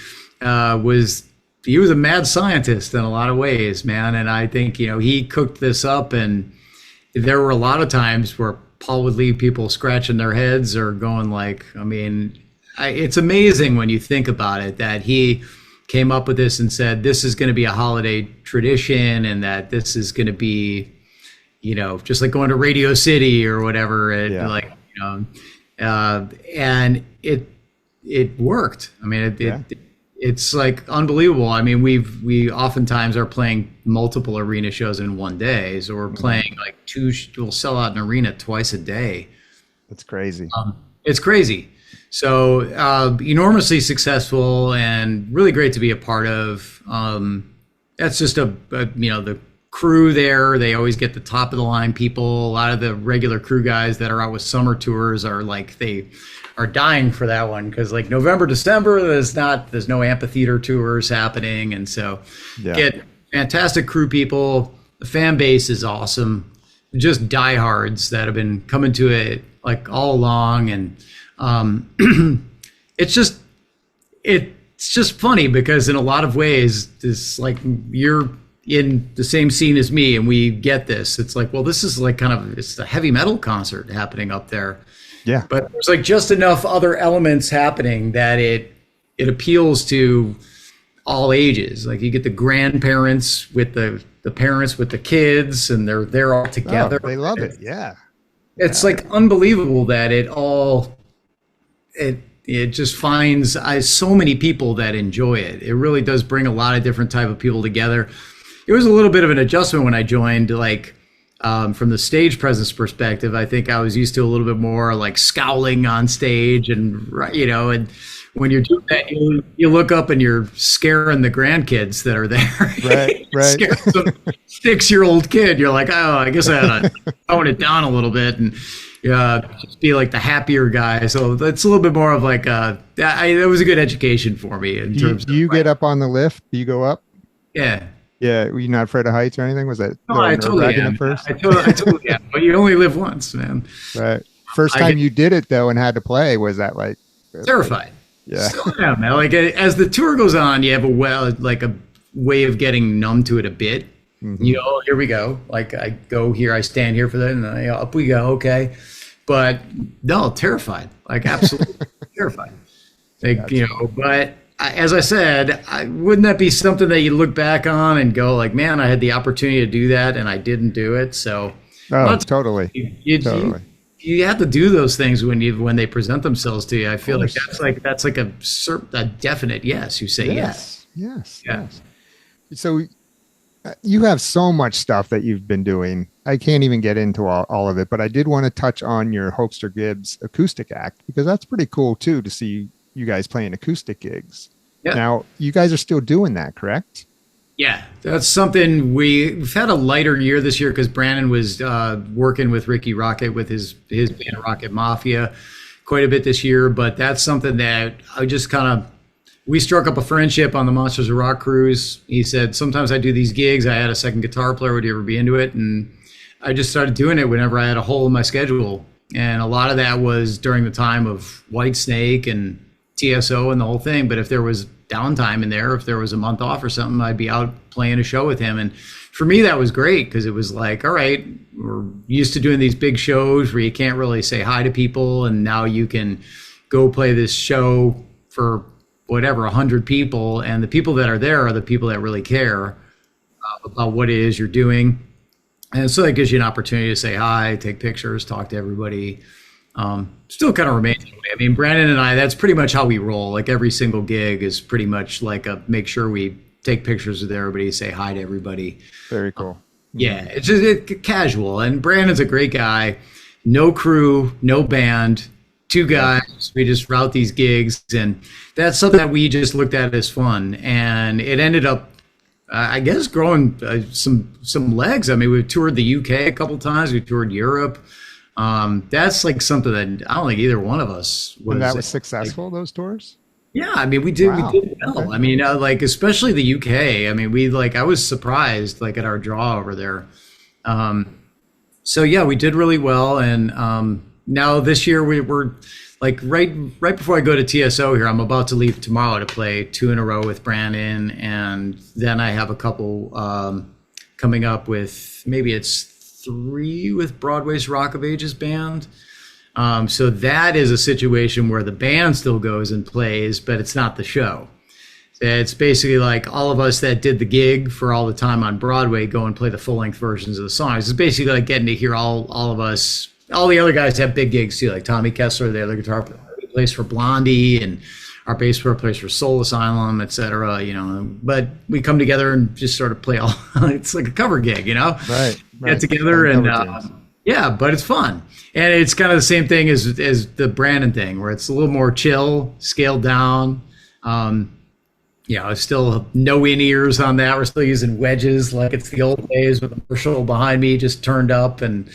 he was a mad scientist in a lot of ways, man. And I think, he cooked this up, and there were a lot of times where Paul would leave people scratching their heads or going like, it's amazing when you think about it, that he came up with this and said, this is going to be a holiday tradition, and that this is going to be, just like going to Radio City or whatever. And it worked. I mean, it's like unbelievable. I mean, we oftentimes are playing multiple arena shows in one day. So we're playing like we'll sell out an arena twice a day. That's crazy. It's crazy. So enormously successful and really great to be a part of. That's just the crew there. They always get the top of the line people. A lot of the regular crew guys that are out with summer tours are like, they are dying for that one, because like November, December, there's no amphitheater tours happening. And so get fantastic crew people. The fan base is awesome. Just diehards that have been coming to it like all along. And it's just funny, because in a lot of ways, it's like you're in the same scene as me and we get this. It's like, well, this is like it's a heavy metal concert happening up there. Yeah. But there's like just enough other elements happening that it appeals to all ages. Like you get the grandparents with the parents with the kids, and they're all together. Oh, they love it. Yeah. It's like unbelievable that it just finds so many people that enjoy it. It really does bring a lot of different type of people together. It was a little bit of an adjustment when I joined, like from the stage presence perspective. I think I was used to a little bit more like scowling on stage, and and when you're doing that, you look up and you're scaring the grandkids that are there. Right. Scaring some 6-year-old kid. You're like, oh, I guess I had to tone it down a little bit and just be like the happier guy. So that's a little bit more of like that was a good education for me in terms. Do you get up on the lift? Do you go up? Yeah. Yeah, were you not afraid of heights or anything? Was that no? I totally am. At first? I totally am. But you only live once, man. Right. First time you did it though and had to play, was that like terrified? Yeah. Still am, man. Like as the tour goes on, you have a way of getting numb to it a bit. Mm-hmm. Here we go. Like I go here, I stand here for that, and up we go. Okay, but no, terrified. Like absolutely terrified. Like gotcha. But as I said, wouldn't that be something that you look back on and go like, man, I had the opportunity to do that and I didn't do it. So totally. Totally. You have to do those things when they present themselves to you. I feel like that's like a definite yes. You say yes. Yes. So you have so much stuff that you've been doing. I can't even get into all of it, but I did want to touch on your Hoekstra Gibbs acoustic act, because that's pretty cool too, to see you guys playing acoustic gigs. Yeah. Now you guys are still doing that, correct? Yeah, that's something we've had a lighter year this year because Brandon was working with Ricky Rocket with his band Rocket Mafia quite a bit this year. But that's something that I just we struck up a friendship on the Monsters of Rock cruise. He said, sometimes I do these gigs. I had a second guitar player. Would you ever be into it? And I just started doing it whenever I had a hole in my schedule. And a lot of that was during the time of Whitesnake and TSO and the whole thing. But if there was downtime in there, if there was a month off or something, I'd be out playing a show with him. And for me, that was great because it was like, all right, we're used to doing these big shows where you can't really say hi to people. And now you can go play this show for whatever, 100 people. And the people that are there are the people that really care about what it is you're doing. And so that gives you an opportunity to say hi, take pictures, talk to everybody. Still kind of remains that way. I mean, Brandon and I, that's pretty much how we roll. Like every single gig is pretty much like make sure we take pictures with everybody, say hi to everybody. Very cool. Yeah, it's just casual. And Brandon's a great guy. No crew, no band, 2 guys. We just route these gigs. And that's something that we just looked at as fun. And it ended up, I guess, growing some legs. I mean, we've toured the UK a couple times. We toured Europe. That's like something that I don't think either one of us was. And that was successful, those tours? Yeah, I mean, we did well. Okay. I mean, like especially the UK. I mean, I was surprised like at our draw over there. So yeah, we did really well. And now this year we're like right before I go to TSO here, I'm about to leave tomorrow to play 2 in a row with Brandon, and then I have a couple coming up with maybe it's 3 with Broadway's Rock of Ages band. So that is a situation where the band still goes and plays, but it's not the show. It's basically like all of us that did the gig for all the time on Broadway go and play the full-length versions of the songs. It's basically like getting to hear all of us. All the other guys have big gigs too, like Tommy Kessler, the other guitar player, plays for Blondie, and our bass player plays for Soul Asylum, etc. But we come together and just sort of play all. It's like a cover gig, Right. Get together and yeah, but it's fun, and it's kind of the same thing as the Brandon thing, where it's a little more chill, scaled down. Still no in-ears on that. We're still using wedges like it's the old days with the Marshall behind me just turned up, and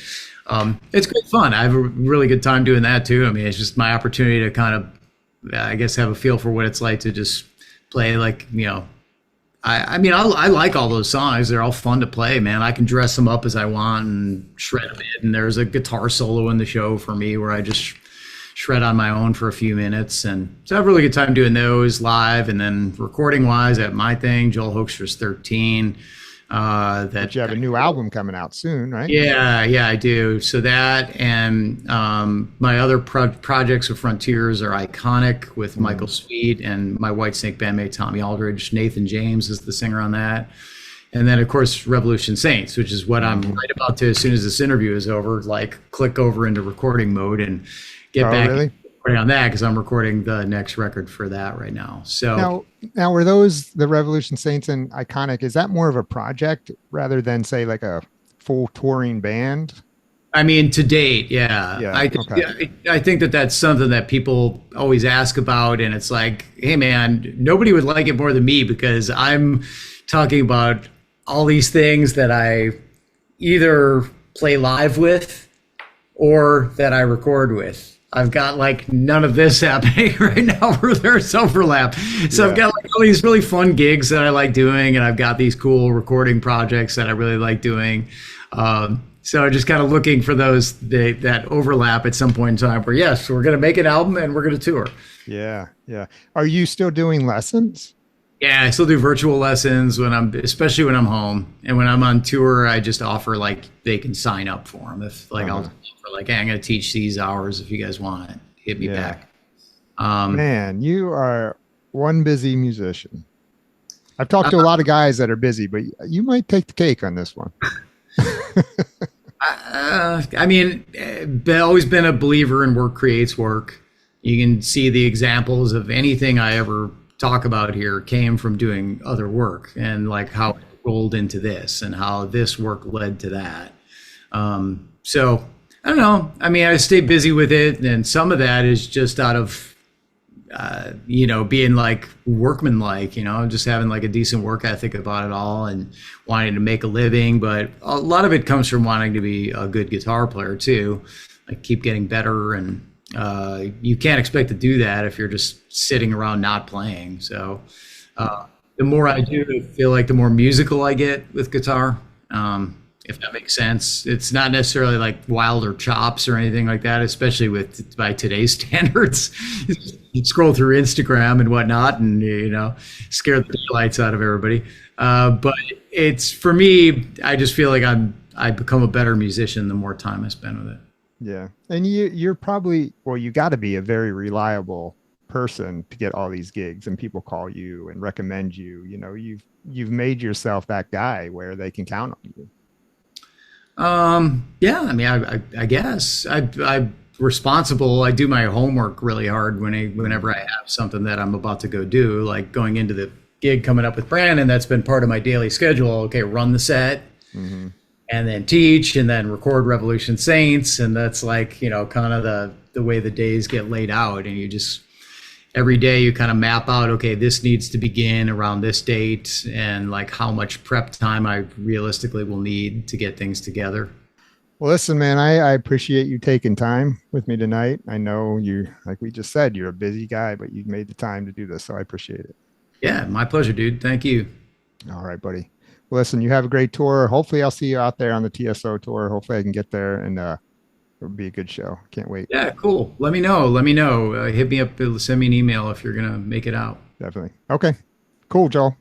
it's great fun. I have a really good time doing that too. I mean, it's just my opportunity to kind of, I guess, have a feel for what it's like to just play like, I mean, I like all those songs. They're all fun to play, man. I can dress them up as I want and shred them in. And there's a guitar solo in the show for me where I just shred on my own for a few minutes. And so I have a really good time doing those live. And then recording wise, I have my thing, Joel Hoekstra's 13. But you have a new album coming out soon, right? Yeah, I do. So that and my other projects with Frontiers are Iconic with Michael Sweet and my Whitesnake bandmate Tommy Aldridge. Nathan James is the singer on that. And then, of course, Revolution Saints, which is what I'm right about to, as soon as this interview is over, like click over into recording mode and get back on that, because I'm recording the next record for that right now. So now were those the Revolution Saints and Iconic? Is that more of a project rather than, say, like a full touring band? I mean, to date, yeah. I think that that's something that people always ask about, and it's like, hey, man, nobody would like it more than me, because I'm talking about all these things that I either play live with or that I record with. I've got like none of this happening right now where there's overlap. So I've got like all these really fun gigs that I like doing, and I've got these cool recording projects that I really like doing. So just kind of looking for that overlap at some point in time where, yes, we're going to make an album and we're going to tour. Yeah. Are you still doing lessons? Yeah, I still do virtual lessons especially when I'm home, and when I'm on tour, I just offer like they can sign up for them. If like I'll offer like, hey, I'm going to teach these hours if you guys want it, hit me back. Man, you are one busy musician. I've talked to a lot of guys that are busy, but you might take the cake on this one. I mean, I've always been a believer in work creates work. You can see the examples of anything I ever talk about here came from doing other work, and like how it rolled into this and how this work led to that. So I don't know. I mean, I stay busy with it, and some of that is just out of, being like workmanlike, just having like a decent work ethic about it all and wanting to make a living. But a lot of it comes from wanting to be a good guitar player too, like keep getting better, and you can't expect to do that if you're just sitting around not playing. So the more I do, I feel like the more musical I get with guitar, if that makes sense. It's not necessarily like wilder chops or anything like that, especially by today's standards. You scroll through Instagram and whatnot and, scare the daylights out of everybody. But it's, for me, I just feel like I become a better musician the more time I spend with it. Yeah. And you're probably, you got to be a very reliable person to get all these gigs, and people call you and recommend you. You've made yourself that guy where they can count on you. Yeah, I mean, I guess I'm responsible. I do my homework really hard whenever I have something that I'm about to go do, like going into the gig coming up with Brandon. That's been part of my daily schedule. Okay, run the set. Mm-hmm. And then teach, and then record Revolution Saints. And that's like, kind of the way the days get laid out. And you just, every day you kind of map out, okay, this needs to begin around this date, and like how much prep time I realistically will need to get things together. Well, listen, man, I appreciate you taking time with me tonight. I know you, like we just said, you're a busy guy, but you made the time to do this. So I appreciate it. Yeah, my pleasure, dude. Thank you. All right, buddy. Listen, you have a great tour. Hopefully I'll see you out there on the TSO tour. Hopefully I can get there, and it'll be a good show. Can't wait. Yeah, cool. Let me know. Hit me up. Send me an email if you're going to make it out. Definitely. Okay, cool, Joel.